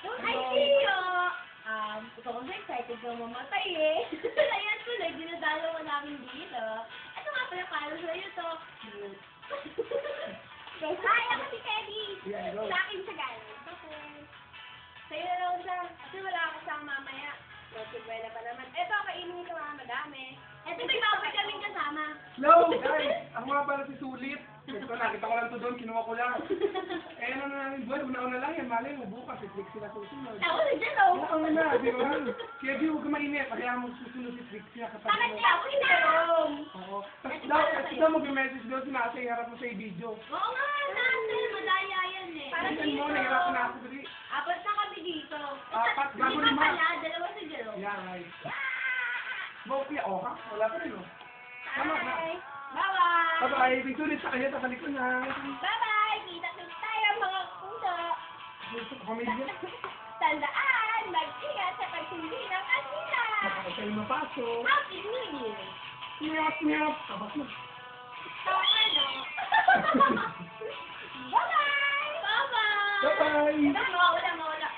Ay, Tio! Ikaw kasi excited ka mamatay eh. Ayan tuloy, dinadalo mo namin dito. Ito nga pala para sa'yo to. Ay, ako si Teddy. Sa akin siya galing. Bakit? Sa'yo na lang siya. Kasi wala ako siyang mamaya. Buena pa naman. Ito, kainin ito mga madami. Ito, may baboy kaming kasama. Hello, guys! Ako nga pala si Sulit. Ito, nakita ko lang ito doon, kinuha ko lang. Eh, ano na namin, boy, una-una lang yan. Malay mo, bukas, i-Trixie na susunod. Ako na dyan, oh. Bukas na, di ba? Kaya di, huwag ka mainit. Kaya mo susunod si Trixie kapag... Bakit niya ako inarom? Oo. Tapos daw, mag-message doon, sinasa iharap mo sa video. Oo nga, natin. Madaya yan eh. Para Minsan dito. mo, nahirapan na ako dali. Apat na kami dito. Apat, bago Lima lima. pala, dalawa sa Jero. Yeah, right. Bokya, oh ha? Wala pa rin, oh. Tama na. Bye! Bye-bye! Bye-bye. May sulit sa kanya, sa ko na. Bye-bye! Kita-kita tayo mga puso! Gusto ko pamilya. Tandaan, mag-ingat sa pagsindi ng asina! Kapag kayo mapasok. Happy New Year! Nyap, nyap. Tabas na. Ano? Bye-bye! Bye-bye! Bye-bye. Mawala.